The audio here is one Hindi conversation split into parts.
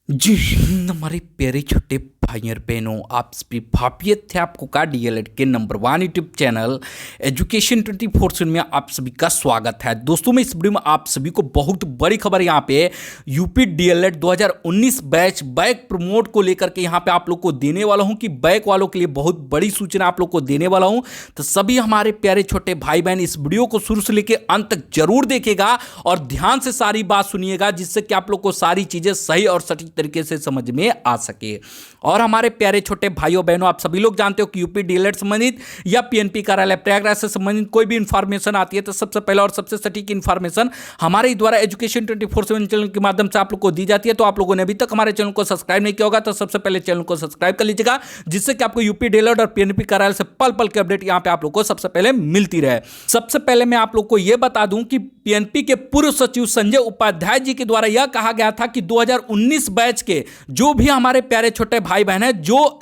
जी हिंद हमारे प्यारे छोटे भाई और बहनों, आप सभी भापियत थे आपको का डीएलएड के नंबर 1 यूट्यूब चैनल एजुकेशन 24/7 में आप सभी का स्वागत है। दोस्तों मैं इस वीडियो में आप सभी को बहुत बड़ी खबर यहाँ पे UP DElEd 2019 batch back promote को लेकर के यहाँ पे आप लोग को देने वाला हूँ कि बैक वालों के लिए बहुत बड़ी सूचना आप लोग को देने वाला हूँ। तो सभी हमारे प्यारे छोटे भाई बहन इस वीडियो को शुरू से लेकर अंत तक जरूर देखेगा और ध्यान से सारी बात सुनिएगा, जिससे कि आप लोग को सारी चीजें सही और सटीक तरीके से समझ में आ सके। और हमारे प्यारे छोटे भाइयों बहनों, आप सभी लोग जानते हो कि यूपी डीएलएड संबंधित या पीएनपी कार्यालय प्रयागराज से संबंधित कोई भी इंफॉर्मेशन आती है तो सबसे पहले और सबसे सटीक इंफॉर्मेशन हमारे द्वारा एजुकेशन 24/7 चैनल के माध्यम से आप लोग को दी जाती है। तो आप लोगों ने अभी तक हमारे चैनल को सब्सक्राइब नहीं किया होगा तो सबसे पहले चैनल को सब्सक्राइब कर लीजिएगा, जिससे कि आपको यूपी डीएलएड और पीएनपी कार्यालय से पल पल के अपडेट यहाँ पे आप लोग को सबसे पहले मिलती रहे। सबसे पहले मैं आप लोग को यह बता दूं कि पीएनपी के पूर्व सचिव संजय उपाध्याय जी के द्वारा यह कहा गया था कि 2019 बैच के जो भी हमारे प्यारे छोटे भाई बहन हैं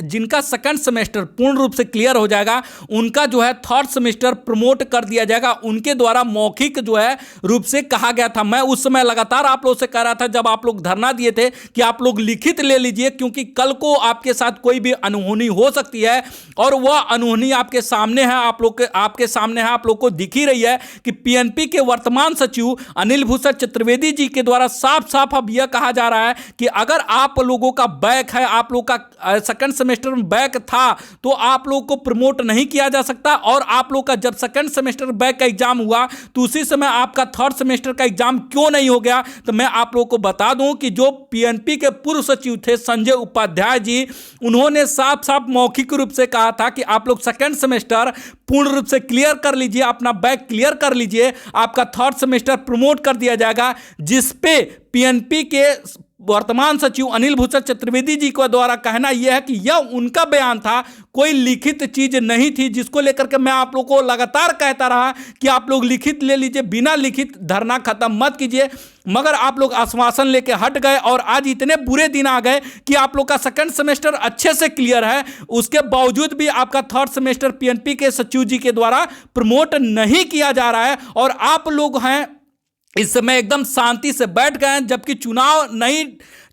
जिनका सेकंड सेमेस्टर पूर्ण रूप से क्लियर हो जाएगा, उनका जो है थर्ड सेमेस्टर प्रमोट कर दिया जाएगा। उनके द्वारा मौखिक जो है रूप से कहा गया था। मैं उस समय लगातार आप लोगों से कह रहा था जब आप लोग धरना दिए थे कि आप लोग लिखित ले लीजिए, क्योंकि कल को आपके साथ कोई भी अनहोनी हो सकती है और वह अनहोनी आपके सामने है, आपके सामने है, आप लोग को दिख ही रही है कि पीएनपी के वर्तमान सचिव अनिल भूषण चतुर्वेदी जी के द्वारा साफ साफ अब यह कहा जा रहा है कि अगर आप लोगों का बैक है, आप लोग का सेकंड सेमेस्टर में बैक था तो आप लोग को प्रमोट नहीं किया जा सकता। और आप लोग का जब सेकंड सेमेस्टर बैक का एग्जाम हुआ तो उसी समय आपका थर्ड सेमेस्टर का एग्जाम क्यों नहीं हो गया। तो मैं आप लोग को बता दूं कि जो पीएनपी के पूर्व सचिव थे संजय उपाध्याय जी, उन्होंने साफ साफ मौखिक रूप से कहा था कि आप लोग सेकंड सेमेस्टर पूर्ण रूप से क्लियर कर लीजिए, अपना बैक क्लियर कर लीजिए, आपका थर्ड सेमेस्टर प्रमोट कर दिया जाएगा। जिस पे पीएनपी के वर्तमान सचिव अनिल भूषण चतुर्वेदी जी का द्वारा कहना यह है कि यह उनका बयान था, कोई लिखित चीज नहीं थी, जिसको लेकर के मैं आप लोग को लगातार कहता रहा कि आप लोग लिखित ले लीजिए, बिना लिखित धरना खत्म मत कीजिए। मगर आप लोग आश्वासन लेके हट गए और आज इतने बुरे दिन आ गए कि आप लोग का सेकंड सेमेस्टर अच्छे से क्लियर है, उसके बावजूद भी आपका थर्ड सेमेस्टर पीएनपी के सचिव जी के द्वारा प्रमोट नहीं किया जा रहा है। और आप लोग हैं इस समय एकदम शांति से बैठ गए हैं, जबकि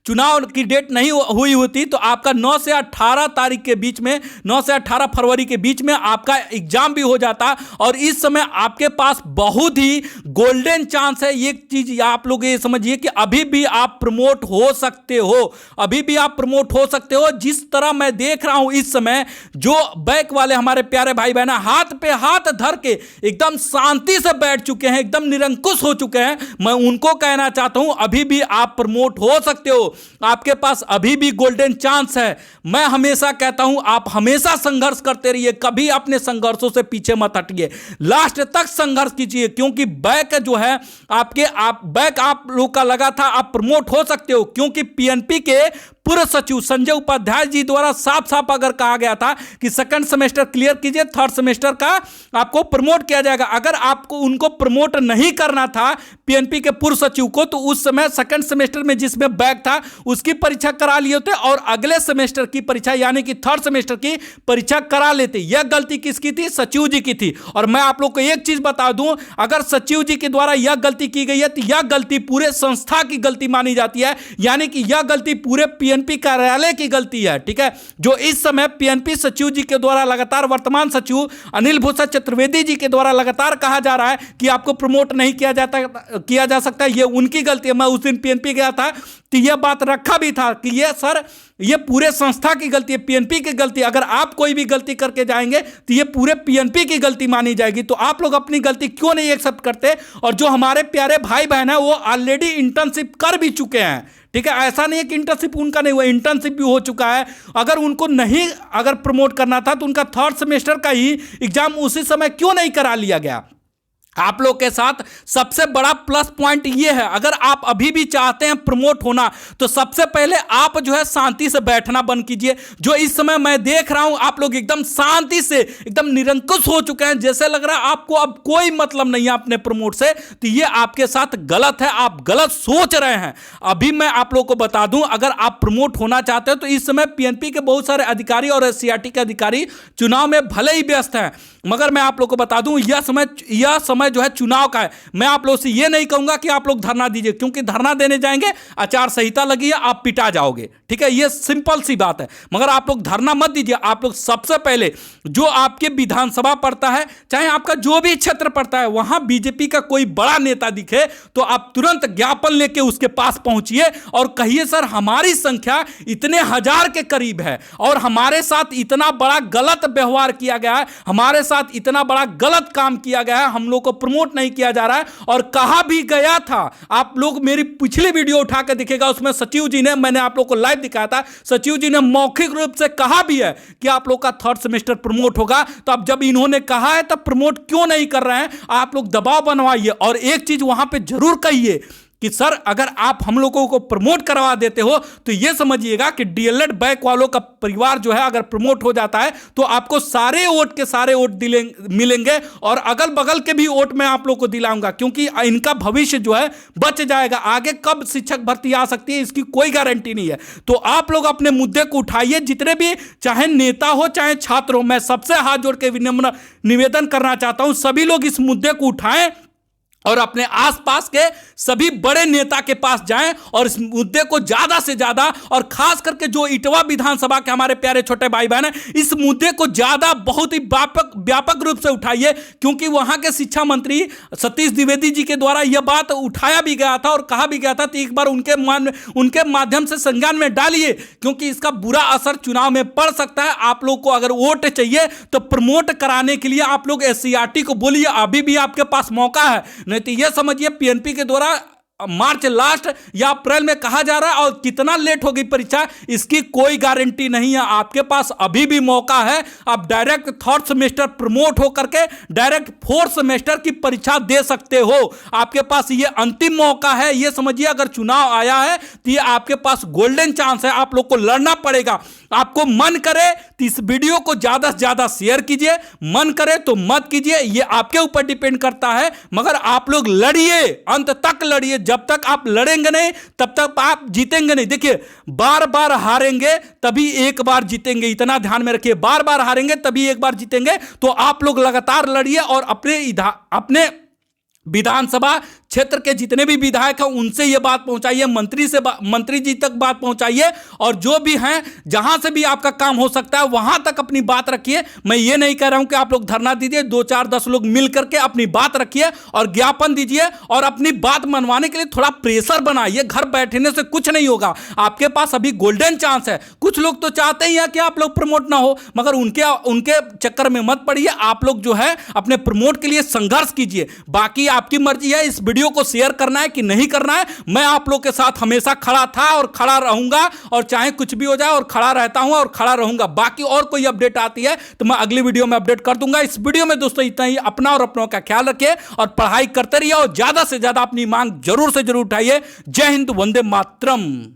चुनाव की डेट नहीं हुई होती तो आपका 9 से 18 तारीख के बीच में, 9 से 18 फरवरी के बीच में आपका एग्जाम भी हो जाता। और इस समय आपके पास बहुत ही गोल्डन चांस है। ये चीज आप लोग ये समझिए कि अभी भी आप प्रमोट हो सकते हो, अभी भी आप प्रमोट हो सकते हो। जिस तरह मैं देख रहा हूं इस समय जो बैक वाले हमारे प्यारे भाई बहन हाथ पे हाथ धर के एकदम शांति से बैठ चुके हैं, एकदम निरंकुश हो चुके हैं, मैं उनको कहना चाहता हूं अभी भी आप प्रमोट हो सकते हो, आपके पास अभी भी गोल्डन चांस है। मैं हमेशा कहता हूं आप हमेशा संघर्ष करते रहिए, कभी अपने संघर्षों से पीछे मत हटिए, लास्ट तक संघर्ष कीजिए, क्योंकि बैक जो है बैक आप लोग का लगा था, आप प्रमोट हो सकते हो। क्योंकि पीएनपी के पूर्व सचिव संजय उपाध्याय जी द्वारा साफ साफ अगर कहा गया था कि सेकंड सेमेस्टर क्लियर कीजिए, थर्ड सेमेस्टर का आपको प्रमोट किया जाएगा। अगर आपको उनको प्रमोट नहीं करना था पीएनपी के पूर्व सचिव को, तो उस समय सेकंड सेमेस्टर में जिसमें बैक था उसकी परीक्षा करा लिए होते और अगले सेमेस्टर की परीक्षा यानी कि थर्ड सेमेस्टर की परीक्षा करा लेते। यह गलती किसकी थी? सचिव जी की थी। और मैं आप लोग को एक चीज बता दूं, अगर सचिव जी के द्वारा यह गलती की गई है तो यह गलती पूरे संस्था की गलती मानी जाती है, यानी कि यह गलती पूरे पीएनपी कार्यालय की गलती है। ठीक है, जो इस समय पीएनपी सचिव जी के द्वारा लगातार वर्तमान सचिव अनिल भूषण चतुर्वेदी जी के द्वारा लगातार कहा जा रहा है कि आपको प्रमोट नहीं किया जा सकता, यह उनकी गलती है। मैं उस दिन पीएनपी गया था तो यह बात रखा भी था कि यह सर ये पूरे संस्था की गलती है, पीएनपी की गलती। अगर आप कोई भी गलती करके जाएंगे तो ये पूरे पीएनपी की गलती मानी जाएगी। तो आप लोग अपनी गलती क्यों नहीं एक्सेप्ट करते? और जो हमारे प्यारे भाई बहन है वो ऑलरेडी इंटर्नशिप कर भी चुके हैं। ठीक है, ऐसा नहीं है कि इंटर्नशिप उनका नहीं हुआ, इंटर्नशिप भी हो चुका है। अगर उनको नहीं प्रमोट करना था तो उनका थर्ड सेमेस्टर का ही एग्जाम उसी समय क्यों नहीं करा लिया गया? आप लोग के साथ सबसे बड़ा प्लस पॉइंट ये है, अगर आप अभी भी चाहते हैं प्रमोट होना तो सबसे पहले आप जो है शांति से बैठना बंद कीजिए। जो इस समय मैं देख रहा हूं आप लोग एकदम शांति से एकदम निरंकुश हो चुके हैं, जैसे लग रहा है आपको अब कोई मतलब नहीं है अपने प्रमोट से। तो ये आपके साथ गलत है, आप गलत सोच रहे हैं। अभी मैं आप लोग को बता दूं, अगर आप प्रमोट होना चाहते हो तो इस समय पीएनपी के बहुत सारे अधिकारी और एससीईआरटी के अधिकारी चुनाव में भले ही व्यस्त हैं, मगर मैं आप लोग को बता दूं यह समय समय जो है चुनाव का है। मैं आप लोगों से ये नहीं कहूंगा कि आप लोग धरना दीजिए, क्योंकि धरना देने जाएंगे आचार संहिता लगी है, आप पिटा जाओगे, ठीक है, ये सिंपल सी बात है। मगर आप लोग धरना मत दीजिए। आप लोग सबसे पहले जो आपके विधानसभा पड़ता है, चाहे आपका जो भी क्षेत्र पड़ता है, वहां बीजेपी का कोई बड़ा नेता दिखे तो आप तुरंत ज्ञापन लेके उसके पास पहुंचिए और कहिए सर हमारी संख्या इतने हजार के करीब है और हमारे साथ इतना बड़ा गलत व्यवहार किया गया है, हमारे साथ इतना बड़ा गलत काम किया गया है, हम लोग को प्रमोट नहीं किया जा रहा है। और कहा भी गया था, आप लोग मेरी पिछली वीडियो उठा के दिखेगा, उसमें सचिव जी ने, मैंने आप लोग को लाइव दिखाया था, सचिव जी ने मौखिक रूप से कहा भी है कि आप लोग का थर्ड सेमेस्टर प्रमोट होगा। तो अब जब इन्होंने कहा है तब प्रमोट क्यों नहीं कर रहे हैं? आप लोग दबाव बनवाइए और एक चीज वहां पे जरूर कहिए कि सर अगर आप हम लोगों को प्रमोट करवा देते हो तो यह समझिएगा कि डीएलएड बैक वालों का परिवार जो है अगर प्रमोट हो जाता है तो आपको सारे वोट के सारे वोट मिलेंगे और अगल बगल के भी वोट मैं आप लोग को दिलाऊंगा, क्योंकि इनका भविष्य जो है बच जाएगा। आगे कब शिक्षक भर्ती आ सकती है इसकी कोई गारंटी नहीं है। तो आप लोग अपने मुद्दे को उठाइए, जितने भी चाहे नेता हो चाहे छात्र हो, मैं सबसे हाथ जोड़ के विनम्र निवेदन करना चाहता हूं सभी लोग इस मुद्दे को उठाएं और अपने आसपास के सभी बड़े नेता के पास जाएं और इस मुद्दे को ज्यादा से ज्यादा, और खास करके जो इटवा विधानसभा के हमारे प्यारे छोटे भाई बहन हैं, इस मुद्दे को ज्यादा बहुत ही व्यापक रूप से उठाइए, क्योंकि वहां के शिक्षा मंत्री सतीश द्विवेदी जी के द्वारा यह बात उठाया भी गया था और कहा भी गया था। तो एक बार उनके माध्यम से संज्ञान में डालिए, क्योंकि इसका बुरा असर चुनाव में पड़ सकता है। आप लोग को अगर वोट चाहिए तो प्रमोट कराने के लिए आप लोग एससीईआरटी को बोलिए, अभी भी आपके पास मौका है। नहीं तो यह समझिए पीएनपी के द्वारा मार्च लास्ट या अप्रैल में कहा जा रहा है और कितना लेट होगी परीक्षा इसकी कोई गारंटी नहीं है। आपके पास अभी भी मौका है, आप डायरेक्ट थर्ड सेमेस्टर प्रमोट हो करके डायरेक्ट फोर्थ सेमेस्टर की परीक्षा दे सकते हो। आपके पास ये अंतिम मौका है, ये समझिए अगर चुनाव आया है तो ये आपके पास गोल्डन चांस है, आप लोग को लड़ना पड़ेगा। आपको मन करे तो इस वीडियो को ज्यादा से ज्यादा शेयर कीजिए, मन करे तो मत कीजिए, ये आपके ऊपर डिपेंड करता है। मगर आप लोग लड़िए, अंत तक लड़िए। जब तक आप लड़ेंगे नहीं तब तक आप जीतेंगे नहीं। देखिए बार बार हारेंगे तभी एक बार जीतेंगे, इतना ध्यान में रखिए। बार बार हारेंगे तभी एक बार जीतेंगे। तो आप लोग लगातार लड़िए और अपने विधानसभा क्षेत्र के जितने भी विधायक हैं उनसे ये बात पहुंचाइए, मंत्री जी तक बात पहुंचाइए, और जो भी हैं जहां से भी आपका काम हो सकता है वहां तक अपनी बात रखिए। मैं ये नहीं कह रहा हूं कि आप लोग धरना दीजिए, 2 4 10 लोग मिल करके अपनी बात रखिए और ज्ञापन दीजिए और अपनी बात मनवाने के लिए थोड़ा प्रेशर बनाइए। घर बैठने से कुछ नहीं होगा, आपके पास अभी गोल्डन चांस है। कुछ लोग तो चाहते ही हैं कि आप लोग प्रमोट ना हो, मगर उनके चक्कर में मत पड़िए। आप लोग जो है अपने प्रमोट के लिए संघर्ष कीजिए। बाकी आपकी मर्जी है इस वीडियो को शेयर करना है कि नहीं करना है। मैं आप लोग के साथ हमेशा खड़ा था और खड़ा रहूंगा, और चाहे कुछ भी हो जाए और खड़ा रहता हूं और खड़ा रहूंगा। बाकी और कोई अपडेट आती है तो मैं अगली वीडियो में अपडेट कर दूंगा। इस वीडियो में दोस्तों इतना ही। अपना और अपनों का ख्याल रखिए और पढ़ाई करते रहिए और ज्यादा से ज्यादा अपनी मांग जरूर से जरूर उठाइए। जय हिंद, वंदे मातरम।